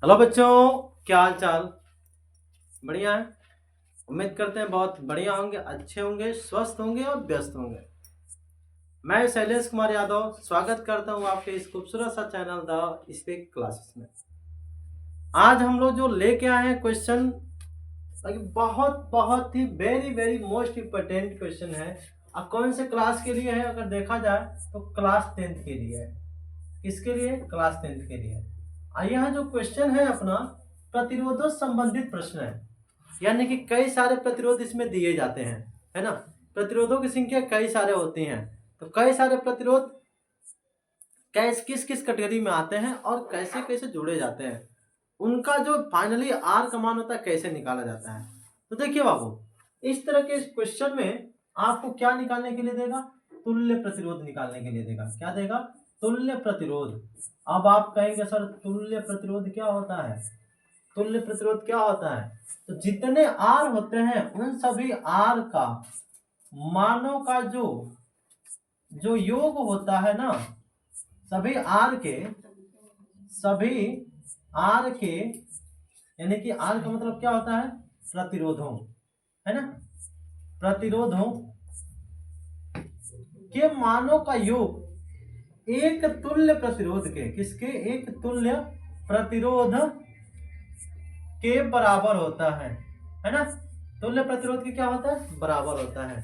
Hello बच्चों, क्या हाल चाल। बढ़िया है। उम्मीद करते हैं बहुत बढ़िया होंगे, अच्छे होंगे, स्वस्थ होंगे और व्यस्त होंगे। मैं शैलेश कुमार यादव स्वागत करता हूं आपके इस खूबसूरत सा चैनल द स्पीक क्लासेस में। आज हम लोग जो लेके आए हैं क्वेश्चन, बहुत बहुत ही very very most important question है। अब कौन से क्लास के लिए है अगर देखा जाए तो क्लास 10th के लिए है। किसके लिए? क्लास 10th के लिए। यह जो क्वेश्चन है अपना प्रतिरोधों संबंधित प्रश्न है, यानी कि कई सारे प्रतिरोध इसमें दिए जाते हैं, है ना। प्रतिरोधों की संख्या कई सारे होती हैं, तो कई सारे प्रतिरोध कैसे किस किस कैटेगरी में आते हैं और कैसे कैसे जुड़े जाते हैं, उनका जो फाइनली आर का मान होता है कैसे निकाला जाता है। तो देखिए बाबू, इस तरह के क्वेश्चन में आपको क्या निकालने के लिए देगा? तुल्य प्रतिरोध निकालने के लिए देगा। क्या देगा? तुल्य प्रतिरोध। अब आप कहेंगे सर तुल्य प्रतिरोध क्या होता है? तुल्य प्रतिरोध क्या होता है? तो जितने आर होते हैं उन सभी आर का मानों का जो जो योग होता है ना, सभी आर के यानी कि आर का मतलब क्या होता है? प्रतिरोधों, है ना। प्रतिरोधों के मानों का योग एक तुल्य प्रतिरोध के, किसके? एक तुल्य प्रतिरोध के बराबर होता है ना। तुल्य प्रतिरोध के क्या होता है? बराबर होता है।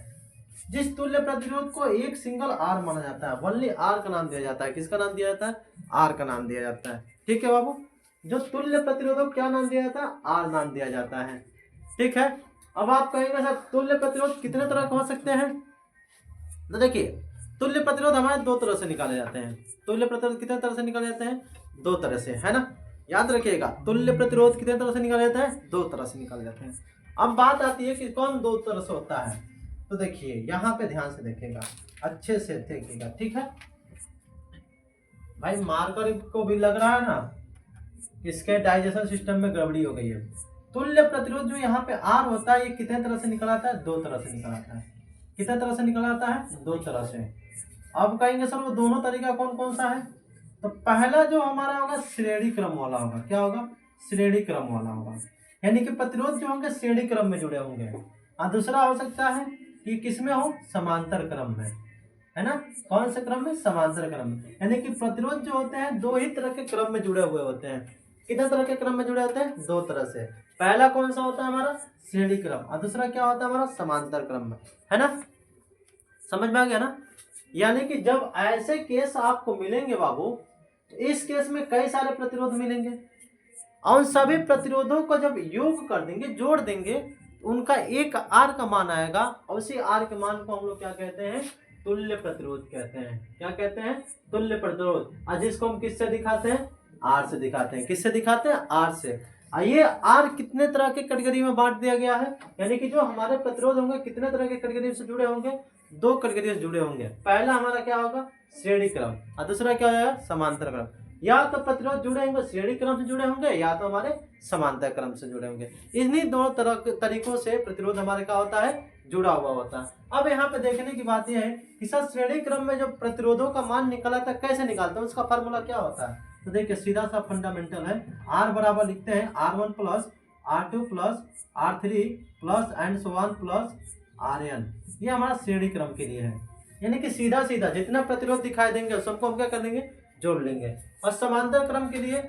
जिस तुल्य प्रतिरोध को एक सिंगल आर माना जाता है, ओनली आर का नाम दिया जाता है। किसका नाम दिया जाता है? आर का नाम दिया जाता है। ठीक है बाबू, जो तुल्य प्रतिरोध को क्या नाम दिया जाता है? आर नाम दिया जाता है। ठीक है। अब आप कहेंगे सर तुल्य प्रतिरोध कितने तरह के हो सकते हैं? तो देखिए, तुल्य प्रतिरोध हमारे दो तरह से निकाले जाते हैं। तुल्य प्रतिरोध कितने तरह से निकाले जाते हैं? दो तरह से, है ना। याद रखिएगा, तुल्य प्रतिरोध कितने तरह से निकाले जाते हैं? दो तरह से निकाले जाते हैं। अब बात आती है कि कौन दो तरह से होता है। तो देखिए यहाँ पे ध्यान से देखेगा, अच्छे से देखिएगा, ठीक है भाई। मार्कर को भी लग रहा है ना इसके डाइजेशन सिस्टम में गड़बड़ी हो गई है। तुल्य प्रतिरोध जो यहाँ पे आर होता है, ये कितने तरह से निकल आता है? दो तरह से निकल आता है। कितने तरह से निकल आता है? दो तरह से। अब कहेंगे सर वो दोनों तरीका कौन कौन सा है? तो पहला जो हमारा होगा श्रेणी क्रम वाला होगा। क्या होगा? श्रेणी क्रम वाला होगा, यानी कि प्रतिरोध जो होंगे श्रेणी क्रम में जुड़े होंगे। और दूसरा हो सकता है कि किसमें हो? समांतर क्रम में, है ना। कौन से क्रम में? समांतर क्रम में। यानी कि प्रतिरोध जो होते हैं दो ही तरह के क्रम में जुड़े हुए होते हैं। कितने तरह के क्रम में जुड़े होते हैं? दो तरह से। पहला कौन सा होता है हमारा? श्रेणी क्रम, और दूसरा क्या होता है हमारा? समांतर क्रम में, है ना। समझ में आ गया ना। यानी कि जब ऐसे केस आपको मिलेंगे बाबू, तो इस केस में कई सारे प्रतिरोध मिलेंगे और सभी प्रतिरोधों को जब योग कर देंगे, जोड़ देंगे, उनका एक आर का मान आएगा और उसी आर के मान को हम लोग क्या कहते हैं? तुल्य प्रतिरोध कहते हैं। क्या कहते हैं? तुल्य प्रतिरोध। और जिसको हम किससे दिखाते हैं? आर से दिखाते हैं। किससे दिखाते हैं? आर से। ये आर कितने तरह के कैटेगरी में बांट दिया गया है, यानी कि जो हमारे प्रतिरोध होंगे कितने तरह के कैटेगरी से जुड़े होंगे? दो कैटेगरी से जुड़े होंगे। पहला हमारा क्या होगा? श्रेणी क्रम, और दूसरा क्या होगा? समांतर क्रम। या तो प्रतिरोध जुड़े होंगे श्रेणी क्रम से जुड़े होंगे, या तो हमारे समांतर क्रम से जुड़े होंगे। इन्हीं दोनों तरह के तरीकों से प्रतिरोध हमारे क्या होता है? जुड़ा हुआ होता है। अब यहाँ पे देखने की बात यह है कि सर श्रेणी क्रम में जो प्रतिरोधों का मान निकला था कैसे निकालते हैं, उसका फॉर्मूला क्या होता है? तो देखिए सीधा सा फंडामेंटल है। आर बराबर लिखते हैं R1 plus R2 plus R3 plus and so on plus Rn। ये हमारा श्रेणी क्रम के लिए है, यानी कि सीधा सीधा जितना प्रतिरोध दिखाई देंगे सबको हम क्या कर लेंगे? जोड़ लेंगे। और समांतर क्रम के लिए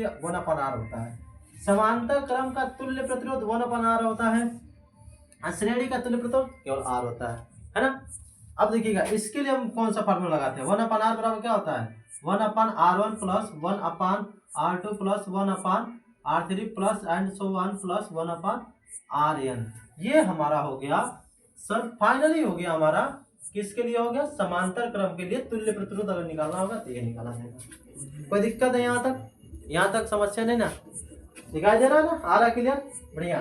1/r होता है। समांतर क्रम का तुल्य प्रतिरोध 1/r होता है, श्रेणी का तुल्य प्रतिरोध केवल r होता है ना। अब देखिएगा इसके लिए हम कौन सा फार्मूला लगाते हैं? 1/r बराबर क्या होता है? 1/r1 plus 1/r2 plus 1/r3 plus and so on plus 1/rn। ये हमारा हो गया सर, फाइनली हो गया हमारा। किसके लिए हो गया? समांतर क्रम के लिए तुल्य प्रतिरोध अगर निकालना होगा तो ये निकाला जाएगा। कोई दिक्कत है यहाँ तक? यहाँ तक समस्या नहीं ना? दिखाई दे रहा है ना? आ रहा क्लियर? बढ़िया।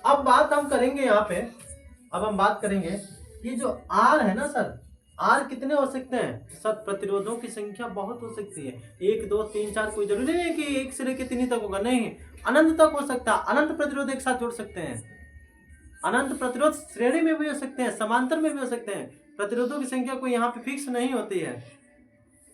अब बात हम करेंगे यहाँ पे, अब हम बात करेंगे ये जो आर है ना सर, आर कितने हो सकते हैं? सर प्रतिरोधों की संख्या बहुत हो सकती है, 1 2 3 4। कोई जरूरी नहीं है कि 1 से लेकर 3 तक होगा, नहीं, अनंत तक हो सकता है। अनंत प्रतिरोध एक साथ जोड़ सकते हैं। अनंत प्रतिरोध श्रेणी में भी हो सकते हैं, समांतर में भी हो सकते हैं। प्रतिरोधों की संख्या कोई यहाँ पे फिक्स नहीं होती है।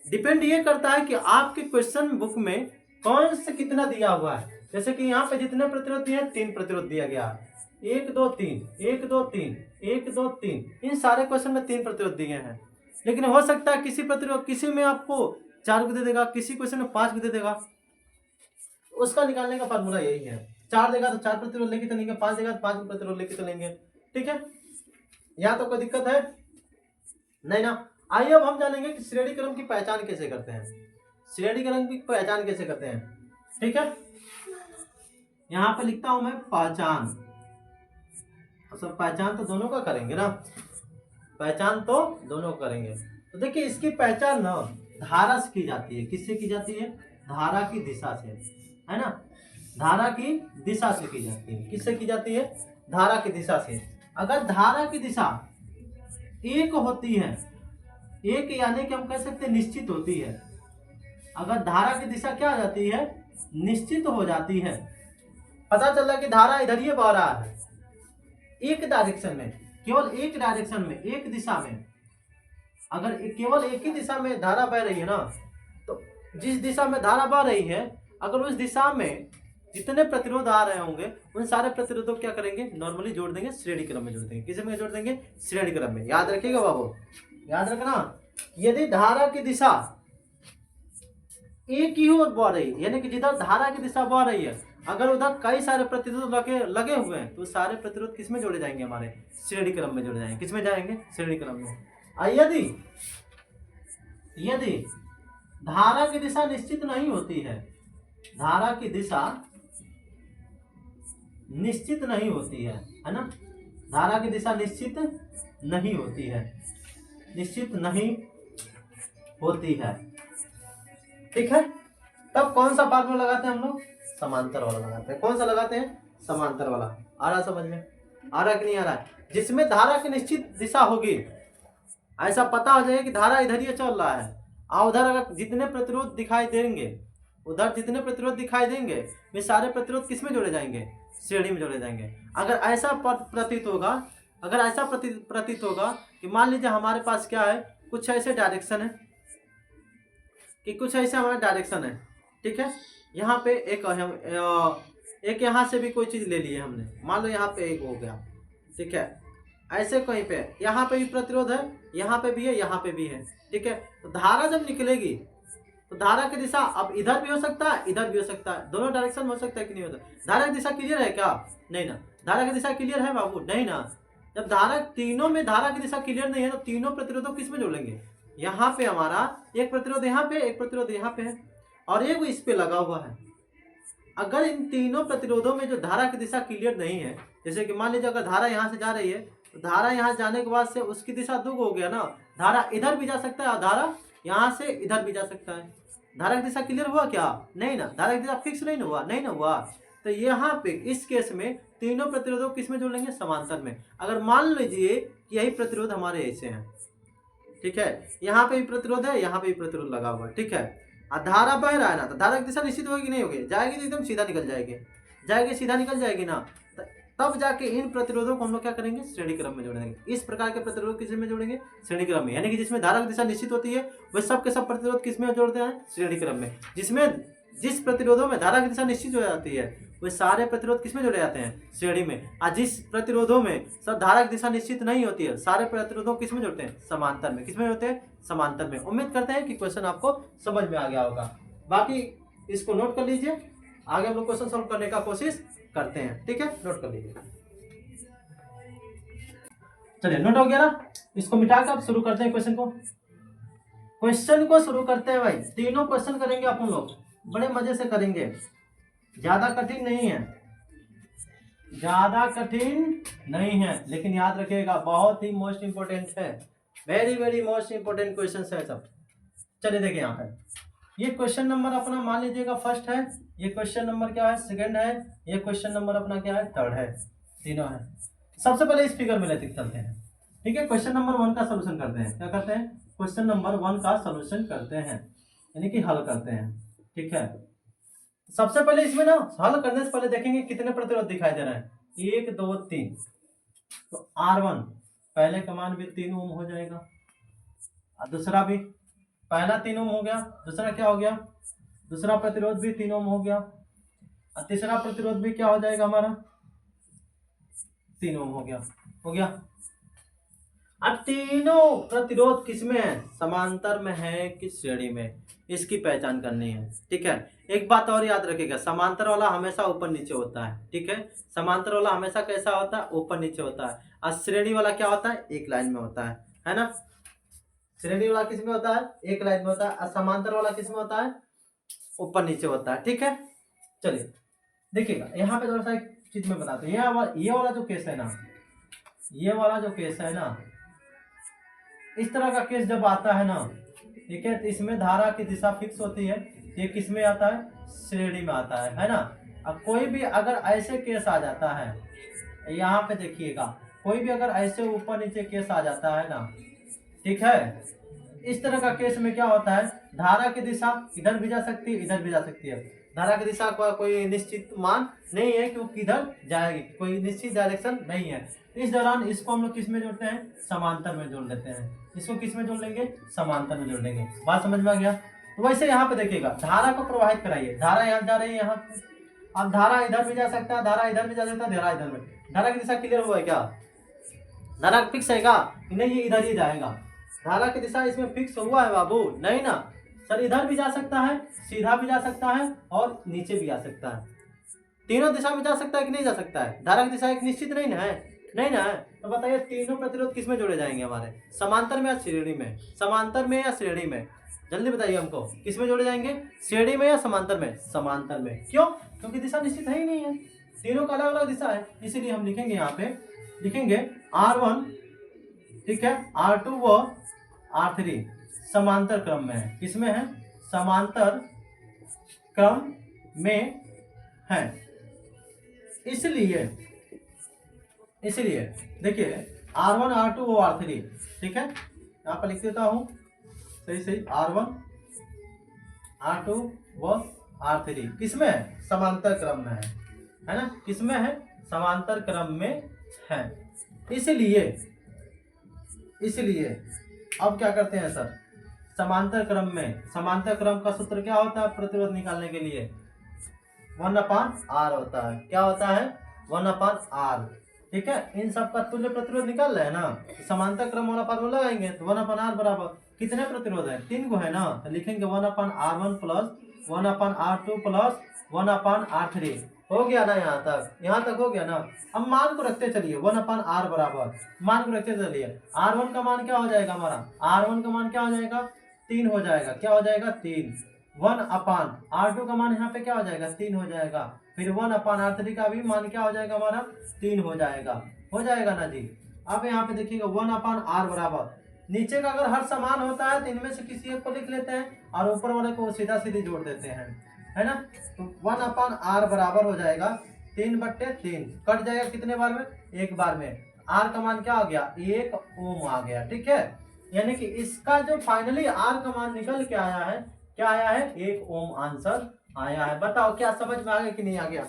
डिपेंड ये करता है कि आपके क्वेश्चन बुक में कौन से कितना दिया हुआ है। जैसे कि यहाँ पे जितने प्रतिरोध दिए हैं 3 प्रतिरोध दिया गया है, 1 2 3 1 2 3 1 2 3, इन सारे क्वेश्चन में 3 प्रतिरोध दिए हैं। लेकिन हो सकता है किसी प्रतिरोध किसी में आपको 4 भी दे देगा, किसी क्वेश्चन में 5 भी दे देगा। उसका निकालने का फार्मूला यही है, 4 देगा तो 4 प्रतिरोध लेके चलेंगे, 5 देगा तो 5 प्रतिरोध लेके चलेंगे। ठीक है, यहाँ तो कोई दिक्कत है नहीं ना। आइए अब हम जानेंगे कि श्रेणी क्रम की पहचान कैसे करते हैं। श्रेणी क्रम की पहचान कैसे करते हैं, ठीक है। यहाँ पे लिखता हूं मैं पहचान, सब पहचान तो दोनों का करेंगे ना, पहचान तो दोनों करेंगे। तो देखिए इसकी पहचान ना धारा से की जाती है। किससे की जाती है? धारा की दिशा से, है ना। धारा की दिशा से की जाती है। किससे की जाती है? धारा की दिशा से। अगर धारा की दिशा एक होती है, एक यानी कि हम कह सकते हैं निश्चित होती है। अगर धारा की दिशा क्या हो जाती है? निश्चित हो जाती है। पता चल रहा है कि धारा इधर ही बह रहा है, एक डायरेक्शन में, केवल एक डायरेक्शन में, एक दिशा में। अगर केवल एक ही दिशा में धारा बह रही है ना, तो जिस दिशा में धारा बह रही है, अगर उस दिशा में जितने प्रतिरोध आ रहे होंगे उन सारे प्रतिरोधों को क्या करेंगे? नॉर्मली जोड़ देंगे, श्रेणी क्रम में जोड़ देंगे। किस में जोड़ देंगे? श्रेणी क्रम में। याद रखिएगा बाबू, याद रखना। यदि धारा की दिशा एक ही ओर बह रही है, यानी कि जिधर धारा की दिशा बह रही है, अगर उधर कई सारे प्रतिरोध लगे हुए हैं, तो सारे प्रतिरोध किस में जोड़े जाएंगे? हमारे श्रेणी क्रम में जोड़े जाएंगे। किस में जाएंगे? श्रेणी क्रम में। यदि धारा की दिशा निश्चित नहीं होती है, धारा की दिशा निश्चित नहीं होती है ना। धारा की दिशा निश्चित नहीं होती है, निश्चित नहीं होती है, ठीक है। तब कौन सा फार्मूला लगाते हैं हम लोग? समांतर वाला लगाते हैं। कौन सा लगाते हैं? समांतर वाला। आ रहा समझ में? आ रहा कि नहीं आ रहा है? जिसमें धारा की निश्चित दिशा होगी, ऐसा पता हो जाएगा कि धारा इधर ही चल रहा है, और उधर अगर जितने प्रतिरोध दिखाई देंगे, उधर जितने प्रतिरोध दिखाई देंगे, वे सारे प्रतिरोध किस में जोड़े जाएंगे? श्रेणी में जोड़े जाएंगे। अगर ऐसा प्रतीत होगा, अगर ऐसा प्रतीत होगा कि मान लीजिए हमारे पास क्या है, कुछ ऐसे डायरेक्शन है, कि कुछ ऐसे हमारा डायरेक्शन है, ठीक है। यहाँ पे एक यहाँ से भी कोई चीज ले ली है हमने, मान लो यहाँ पे एक हो गया, ठीक है। ऐसे कहीं पे यहाँ पे भी प्रतिरोध है, यहाँ पे भी है, यहाँ पे भी है, ठीक है। तो धारा जब निकलेगी तो धारा की दिशा अब इधर भी हो सकता है, इधर भी हो सकता है, दोनों डायरेक्शन में हो सकता है कि नहीं होता। धारा की दिशा क्लियर है क्या? नहीं ना। धारा की दिशा क्लियर है बाबू? नहीं ना। जब धारा तीनों में धारा की दिशा क्लियर नहीं है, तो तीनों प्रतिरोधों किस में जोड़ेंगे? यहाँ पे हमारा एक प्रतिरोध यहाँ पे, एक प्रतिरोध यहाँ पे है, और एक इस पे लगा हुआ है। अगर इन तीनों प्रतिरोधों में जो धारा की दिशा क्लियर नहीं है, जैसे कि मान लीजिए अगर धारा यहाँ से जा रही है, तो धारा यहाँ जाने के बाद से उसकी दिशा दुग हो गया ना, धारा इधर भी जा सकता है और धारा यहाँ से इधर भी जा सकता है। धारा की दिशा क्लियर हुआ क्या? नहीं ना। धारा की दिशा फिक्स नहीं हुआ, नहीं ना हुआ। तो यहाँ पे इस केस में तीनों प्रतिरोधों किस में जोड़ लेंगे? समांतर में। अगर मान लीजिए कि यही प्रतिरोध हमारे ऐसे हैं, ठीक है, यहाँ पे भी प्रतिरोध है, यहाँ पे भी प्रतिरोध लगा हुआ है, ठीक है। और धारा बह रहा है ना, तो धारा की दिशा निश्चित होगी नहीं होगी? जाएगी तो एकदम सीधा निकल जाएगी, सीधा निकल जाएगी ना। तब जाके इन प्रतिरोधों को हम लोग क्या करेंगे? श्रेणी क्रम में जोड़ेंगे। इस प्रकार के प्रतिरोध किस में जोड़ेंगे? श्रेणी क्रम में। यानी कि जिसमें धारा की दिशा निश्चित होती है, वे सब के सब प्रतिरोध किस में जोड़ते हैं? श्रेणी क्रम में। जिस प्रतिरोधों में धारा की दिशा निश्चित हो जाती है, वे सारे प्रतिरोध किस में जोड़े जाते हैं? श्रेणी में। और जिस प्रतिरोधों में सब धारा की दिशा निश्चित नहीं होती है, सारे प्रतिरोधों किस में जोड़ते हैं? समांतर में। किस में जोड़ते हैं? समांतर में। उम्मीद करते हैं कि क्वेश्चन आपको समझ में आ गया होगा। बाकी इसको नोट कर लीजिए, आगे हम लोग क्वेश्चन सॉल्व करने का कोशिश करते हैं, ठीक है। नोट कर लीजिए। चलिए नोट हो गया ना, इसको मिटाकर अब शुरू करते हैं क्वेश्चन को शुरू करते हैं भाई। तीनों क्वेश्चन करेंगे अपन लोग, बड़े मजे से करेंगे, ज्यादा कठिन नहीं है, ज्यादा कठिन नहीं है, लेकिन याद रखिएगा बहुत ही मोस्ट इंपोर्टेंट है, very very most important question है सब। चलिए देखिए यहाँ पे ये क्वेश्चन नंबर अपना मान लीजिएगा फर्स्ट है, ये क्वेश्चन नंबर क्या है? सेकंड है, ये क्वेश्चन नंबर अपना क्या है? थर्ड है, तीनों है। सबसे पहले इस फिगर में लेते चलते हैं, ठीक है। क्वेश्चन नंबर 1 का सोल्यूशन करते हैं। क्या करते हैं? क्वेश्चन नंबर 1 का सोल्यूशन करते हैं, यानी कि हल करते हैं, ठीक है। सबसे पहले इसमें ना हल करने से पहले देखेंगे कितने प्रतिरोध दिखाई दे रहे हैं। 1 2 3, तो R1 पहले का मान भी 3 ओम हो जाएगा, और दूसरा भी, पहला 3 ओम हो गया, दूसरा क्या हो गया? दूसरा प्रतिरोध भी 3 ओम हो गया, और तीसरा प्रतिरोध भी क्या हो जाएगा हमारा 3 ओम हो गया, हो गया। अब तीनों प्रतिरोध किसमें है, समांतर में है कि श्रेणी में, इसकी पहचान करनी है। ठीक है, एक बात और याद रखिएगा, समांतर वाला हमेशा ऊपर नीचे होता है। ठीक है, समांतर वाला हमेशा कैसा होता है, ऊपर नीचे होता है, और श्रेणी वाला क्या होता है, एक लाइन में होता है ना। श्रेणी वाला किस में होता है, एक लाइन में होता है, और समांतर वाला किस में होता है, ऊपर नीचे होता है। ठीक है, चलिए देखिएगा यहाँ पे थोड़ा सा एक चीज में बताते हैं। ये वाला जो केस है ना, ये वाला जो केस है ना, इस तरह का केस जब आता है ना, ठीक है, तो इसमें धारा की दिशा फिक्स होती है। ये किस में आता है, श्रेणी में आता है ना। अब कोई भी अगर ऐसे केस आ जाता है, यहाँ पे देखिएगा, कोई भी अगर ऐसे ऊपर नीचे केस आ जाता है ना, ठीक है, इस तरह का केस में क्या होता है, धारा की दिशा इधर भी जा सकती है, इधर भी जा सकती है। धारा की दिशा का कोई निश्चित मान नहीं है कि वो किधर जाएगी, कोई निश्चित डायरेक्शन नहीं है। इस दौरान इसको हम लोग किस में जोड़ते हैं, समांतर में जोड़ देते हैं। इसको किस में जोड़ लेंगे, समांतर में जोड़ लेंगे। बात समझ में आ गया। तो वैसे यहाँ पे देखिएगा, धारा को प्रवाहित कराइए, धारा यहाँ जा रही है, यहाँ पे अब धारा इधर भी जा सकता है, धारा इधर भी जा सकता है, धारा इधर में। धारा की दिशा क्लियर हुआ है क्या, धारा फिक्स है क्या, नहीं ये इधर ही जाएगा। धारा की दिशा इसमें फिक्स हुआ है बाबू, नहीं ना सर, इधर भी जा सकता है, सीधा भी जा सकता है, और नीचे भी आ सकता है। तीनों दिशा में जा सकता है कि नहीं जा सकता है, धारा की दिशा एक निश्चित नहीं ना है, नहीं ना है। तो बताइए तीनों प्रतिरोध किस में जोड़े जाएंगे हमारे, समांतर में या श्रेणी में, समांतर में या श्रेणी में, जल्दी बताइए हमको, किस में जोड़े जाएंगे, श्रेणी में या समांतर में, समांतर में। क्यों, क्योंकि दिशा निश्चित है ही नहीं है, तीनों का अलग अलग दिशा है। इसीलिए हम लिखेंगे, यहाँ पे लिखेंगे R1, ठीक है, R2 व R3 समांतर क्रम में है। किसमें है, समांतर क्रम में है। इसलिए देखिए R1 R2 व R3, ठीक है, यहाँ पर लिख देता हूं सही R1 R2 व R3 किसमें है, समांतर क्रम में है ना, किसमें है, समांतर क्रम में है। इसलिए अब क्या करते हैं सर, समांतर क्रम में, समांतर क्रम का सूत्र क्या होता है प्रतिरोध निकालने के लिए, 1/R होता है। क्या होता है, 1/R। ठीक है, इन सब का तुल्य प्रतिरोध निकाल रहे हैं ना, तो समांतर क्रम वाला फॉर्मूला लगाएंगे, तो 1/R बराबर कितने प्रतिरोध है, 3 को है ना, तो लिखेंगे 1/R1 plus 1/R2 plus 1/R3। हो गया ना, यहाँ तक हो गया ना। अब मान को रखते चलिए, 1/R बराबर, मान को रखते चलिए, R1 का मान क्या हो जाएगा हमारा, R1 का मान क्या हो जाएगा, 3 हो जाएगा, क्या हो जाएगा 3। 1/R2 का मान यहाँ पे क्या हो जाएगा, 3 हो जाएगा। फिर 1/R3 का भी मान क्या हो जाएगा हमारा, 3 हो जाएगा ना जी। अब यहाँ पे देखिएगा 1/R बराबर, नीचे का अगर हर समान होता है तो इनमें से किसी एक को लिख लेते हैं और ऊपर वाले को सीधा सीधी जोड़ देते हैं, है ना। तो 1/R बराबर हो जाएगा 3/3, कट जाएगा कितने बार में, एक बार में। R का मान क्या हो गया, 1 ओम आ गया। ठीक है, यानी कि इसका जो फाइनली R का मान निकल के आया है, क्या आया है, 1 ओम आंसर आया है। बताओ क्या समझ में आ गया कि नहीं आ गया,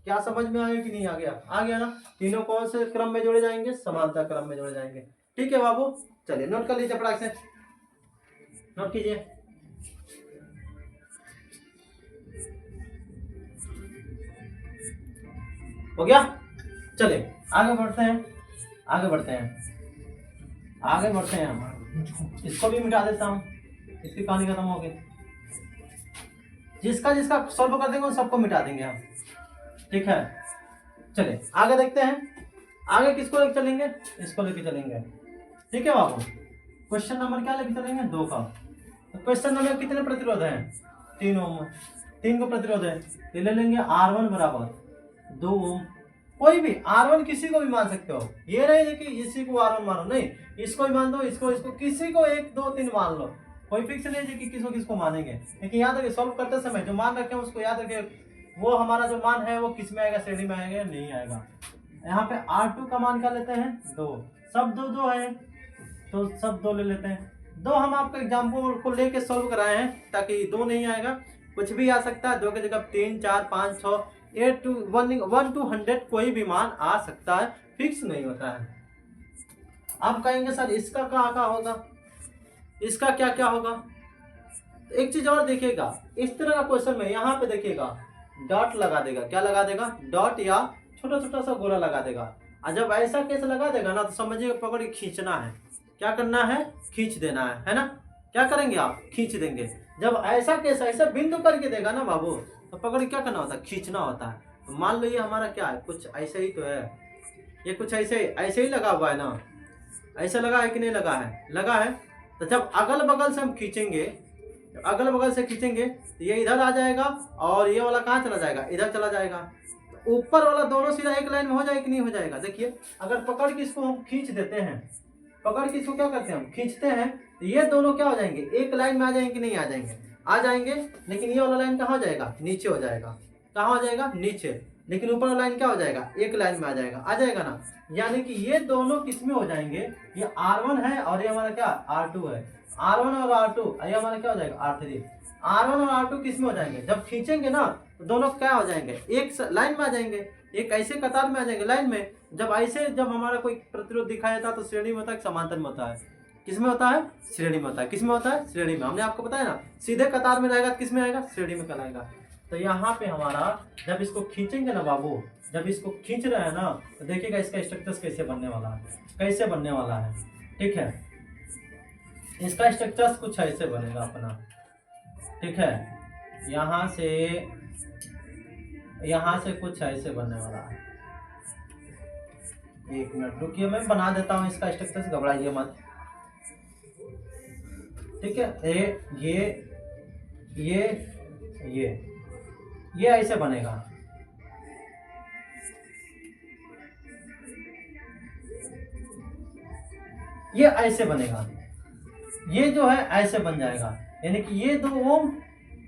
क्या समझ में आ गया कि नहीं आ गया, आ गया ना। तीनों कौन से क्रम में जोड़े जाएंगे, समांतर क्रम में जोड़े जाएंगे। ठीक है बाबू, चलिए नोट कर लीजिए, फटाक से नोट कीजिए। हो गया, चलिए आगे बढ़ते हैं, इसको भी मिटा देता हूँ, इसकी कहानी खत्म हो गई। जिसका जिसका सॉल्व कर देंगे उन सबको मिटा देंगे हम। ठीक है, चलिए आगे देखते हैं, आगे किसको लेके चलेंगे, इसको लेके चलेंगे। ठीक है बाबू, क्वेश्चन नंबर क्या लेके चलेंगे, 2 का। तो क्वेश्चन नंबर कितने प्रतिरोध है, 3 ओम, 3 को प्रतिरोध है, तो ले लेंगे R1 बराबर 2 ओम। कोई भी R1 किसी को भी मान सकते हो, ये नहीं है कि इसी को R1 मानो, नहीं, इसको भी मान दो, इसको किसी को 1 2 3 मान लो, कोई फिक्स नहीं है कि किसको मानेंगे। लेकिन याद रखिए सॉल्व करते समय जो मान रखे हैं उसको याद रखिए, वो हमारा जो मान है वो किस में आएगा, श्रेणी में आएगा, नहीं आएगा। यहाँ पे R2 का मान क्या लेते हैं, 2, सब 2 है तो सब 2 ले लेते हैं। 2 हम आपको एग्जाम्पल को लेके सॉल्व कराए हैं ताकि 2 नहीं आएगा, कुछ भी आ सकता है। 2 की जगह 3 4 5 6 8 to 1 to 100 कोई भी मान आ सकता है, फिक्स नहीं होता है। आप कहेंगे सर इसका क्या होगा, इसका क्या होगा, तो एक चीज और देखिएगा, इस तरह का क्वेश्चन में यहाँ पे देखिएगा डॉट लगा देगा, क्या लगा देगा, डॉट या छोटा छोटा सा गोला लगा देगा। और जब ऐसा केस लगा देगा ना तो समझिए पकड़ के खींचना है, क्या करना है, खींच देना है ना। क्या करेंगे आप, खींच देंगे। जब ऐसा केस ऐसा बिंदु करके देगा ना बाबू, तो पकड़ के क्या करना होता है, खींचना होता है। तो मान लो ये हमारा क्या है, कुछ ऐसे ही तो है, ये कुछ ऐसे ही लगा हुआ है ना, ऐसा लगा है कि नहीं लगा है, लगा है। तो जब अगल बगल से हम खींचेंगे, अगल बगल से खींचेंगे तो ये इधर आ जाएगा और ये वाला कहाँ चला जाएगा, इधर चला जाएगा। तो ऊपर वाला दोनों सीधा एक लाइन में हो जाएगा कि नहीं हो जाएगा। देखिए अगर पकड़ के इसको हम खींच देते हैं, पकड़ के इसको क्या करते हैं हम खींचते हैं, तो ये दोनों क्या हो जाएंगे, एक लाइन में आ जाएंगे कि नहीं आ जाएंगे, आ जाएंगे। लेकिन ये वाला लाइन कहाँ हो जाएगा, नीचे हो जाएगा, कहाँ हो जाएगा, नीचे। लेकिन ऊपर वाला लाइन क्या हो जाएगा, एक लाइन में आ जाएगा ना। यानी कि ये दोनों किसमें हो जाएंगे, ये R1 है और ये हमारा क्या R2 है, R1 और R2, ये हमारा क्या हो जाएगा R3। R1 और R2 किसमें हो जाएंगे, जब खींचेंगे ना तो दोनों क्या हो जाएंगे, एक लाइन में आ जाएंगे, एक ऐसे कतार में आ जाएंगे, लाइन में। जब ऐसे जब हमारा कोई प्रतिरोध दिखाया था तो श्रेणी में होता है, समांतर में होता है, किसमें होता है, श्रेणी में होता है। किसमें होता है, श्रेणी में। हमने आपको बताया ना, सीधे कतार में रहेगा तो किसमें आएगा, श्रेणी में कहलाएगा। तो यहाँ पे हमारा जब इसको खींचेंगे ना बाबू, जब इसको खींच रहे हैं ना तो देखिएगा इसका स्ट्रक्चर कैसे बनने वाला है, कैसे बनने वाला है। ठीक है, इसका स्ट्रक्चर कुछ ऐसे बनेगा अपना। ठीक है, यहाँ से कुछ ऐसे बनने वाला है। एक मिनट रुकिए, मैं बना देता हूँ इसका स्ट्रक्चर, घबराइए मत। ठीक है, ये ऐसे बनेगा। ये ऐसे बनेगा, ये जो है ऐसे बन जाएगा। यानी कि ये 2 ओम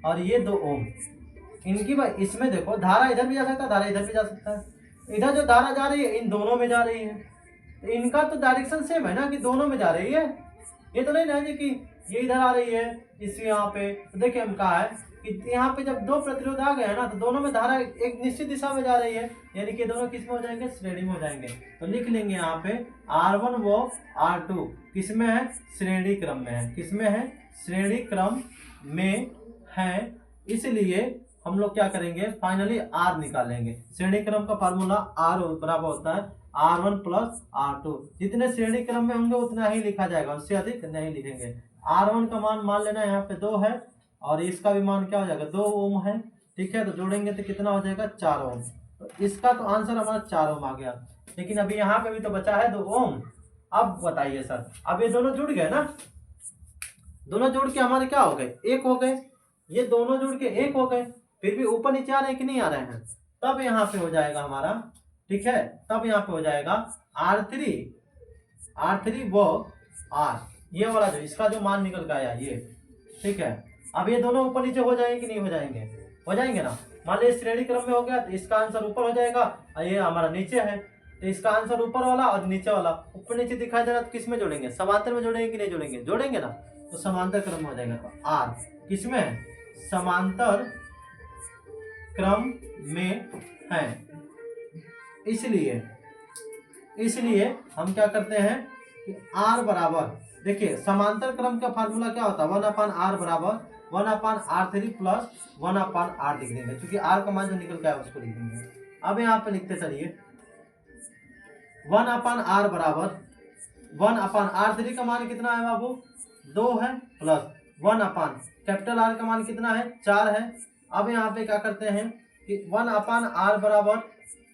और ये 2 ओम, इनकी इसमें देखो धारा इधर भी जा सकता है, धारा इधर भी जा सकता है। इधर जो धारा जा रही है इन दोनों में जा रही है, तो इनका तो डायरेक्शन सेम है ना कि दोनों में जा रही है। ये तो नहीं ना कि ये इधर आ रही है इस यहाँ पे। तो देखिए हम कहा है कि यहाँ पे जब 2 प्रतिरोध आ गए हैं ना तो दोनों में धारा एक निश्चित दिशा में जा रही है, यानी कि दोनों किस में हो जाएंगे, श्रेणी में हो जाएंगे। तो लिख लेंगे यहाँ पे R1 व R2 किसमें है, श्रेणी क्रम में है। किसमें है, श्रेणी क्रम में है। इसलिए हम लोग क्या करेंगे, फाइनली R निकालेंगे। श्रेणी क्रम का फार्मूला R बराबर होता है R1 प्लस R2। जितने श्रेणी क्रम में होंगे उतना ही लिखा जाएगा, उससे अधिक नहीं लिखेंगे। R1 का मान लेना यहाँ पे 2 है और इसका भी मान क्या हो जाएगा, 2 ओम है। ठीक है, तो जोड़ेंगे तो कितना हो जाएगा, 4 ओम। तो इसका तो आंसर हमारा 4 ओम आ गया। लेकिन अभी यहाँ पे भी तो बचा है 2 ओम। अब बताइए सर, अब ये दोनों जुड़ गए ना, दोनों जुड़ के हमारे क्या हो गए, एक हो गए। ये दोनों जुड़ के एक हो गए, फिर भी ऊपर नीचे आ रहे हैं कि नहीं आ रहे हैं। तब यहाँ पे हो जाएगा हमारा, ठीक है, तब यहाँ पे हो जाएगा R3 वो R, ये वाला जो इसका जो मान निकल के आया ये। ठीक है, अब ये दोनों ऊपर नीचे हो जाएंगे कि नहीं हो जाएंगे, हो जाएंगे ना। मान लीजिए श्रेणी क्रम में हो गया तो इसका आंसर ऊपर हो जाएगा और ये हमारा नीचे है, तो इसका आंसर ऊपर वाला और नीचे वाला। ऊपर नीचे दिखाई दे रहा तो किस में जोड़ेंगे, समांतर में जोड़ेंगे कि नहीं जोड़ेंगे, जोड़ेंगे ना। तो समांतर क्रम में हो जाएगा। तो R किसमें है, समांतर क्रम में है। इसलिए हम क्या करते हैं कि R बराबर, देखिए समांतर क्रम का फार्मूला क्या होता है, 1/R बराबर 1/R3 प्लस 1/R लिख देंगे, क्योंकि R का मान जो निकल के आया उसको लिख देंगे। अब यहाँ पे लिखते चलिए 1/R बराबर 1/R3 का मान कितना है बाबू, 2 है, प्लस 1/ कैपिटल R का मान कितना है, 4 है। अब यहाँ पे क्या करते हैं कि 1/R बराबर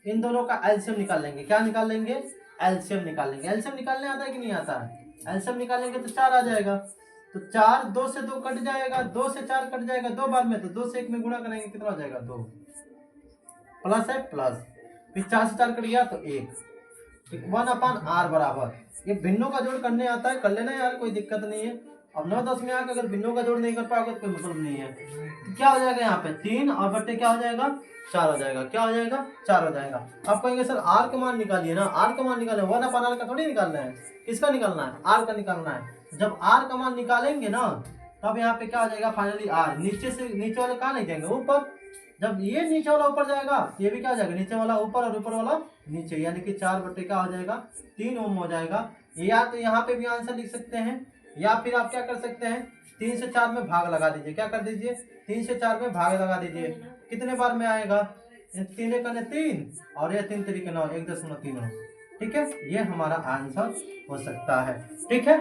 इन दोनों का एलसीएम निकाल लेंगे। क्या निकाल लेंगे, एलसीएम निकाल लेंगे। एलसीएम निकालने आता है कि नहीं आता है, एलसीएम निकालेंगे तो 4 आ जाएगा। तो 4, 2 से 2 कट जाएगा, 2 से 4 कट जाएगा 2 बार में, तो 2 से 1 में गुणा करेंगे कितना हो जाएगा, 2 प्लस है प्लस, फिर 4 से 4 कट गया तो 1। 1/R बराबर, ये भिन्नों का जोड़ करने आता है, कर लेना यार, कोई दिक्कत नहीं है। अब 9-10 में आकर अगर भिन्नों का जोड़ नहीं कर पाओगे तो कोई मतलब नहीं है। तो क्या हो जाएगा यहाँ पे 3 और बट्टे क्या हो जाएगा, 4 हो जाएगा। क्या हो जाएगा, 4 हो जाएगा। आप कहेंगे सर R का मान निकालिए ना, R का मान निकाले, 1/R का थोड़ी निकालना है, किसका निकालना है, R का निकालना है। जब R का मान निकालेंगे ना तब यहाँ पे क्या हो जाएगा, फाइनली R। नीचे से नीचे वाले कहाँ नहीं जाएंगे, ऊपर। जब ये नीचे वाला ऊपर जाएगा ये भी क्या हो जाएगा, नीचे वाला ऊपर और ऊपर वाला नीचे, यानी कि 4 बट्टे क्या हो जाएगा, 3 ओम हो जाएगा। या तो यहाँ पे भी आंसर लिख सकते हैं, या फिर आप क्या कर सकते हैं 3 से 4 में भाग लगा दीजिए। क्या कर दीजिए? 3 से 4 में भाग लगा दीजिए। कितने बार में आएगा? 3 का 3 और ये 3 3 के 9, 1.39। ठीक है, ये हमारा आंसर हो सकता है। ठीक है,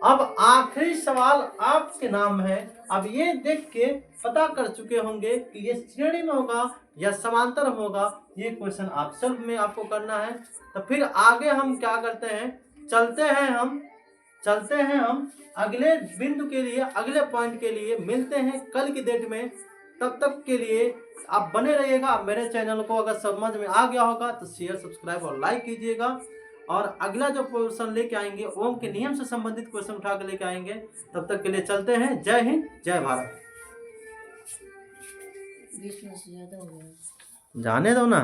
अब आखिरी सवाल आपके नाम है। अब ये देख के पता कर चुके होंगे कि ये श्रेणी में होगा या समांतर होगा। ये क्वेश्चन आप सेल्फ में आपको करना है। तो फिर आगे हम क्या करते हैं, चलते हैं हम अगले बिंदु के लिए, अगले पॉइंट के लिए मिलते हैं कल की डेट में। तब तक के लिए आप बने रहिएगा मेरे चैनल को। अगर समझ में आ गया होगा तो शेयर, सब्सक्राइब और लाइक कीजिएगा। और अगला जो क्वेश्चन लेके आएंगे ओम के नियम से संबंधित क्वेश्चन उठा के लेके आएंगे। तब तक के लिए चलते हैं। जय हिंद, जय भारत। 20 में से ज्यादा हो गया। जाने दो ना।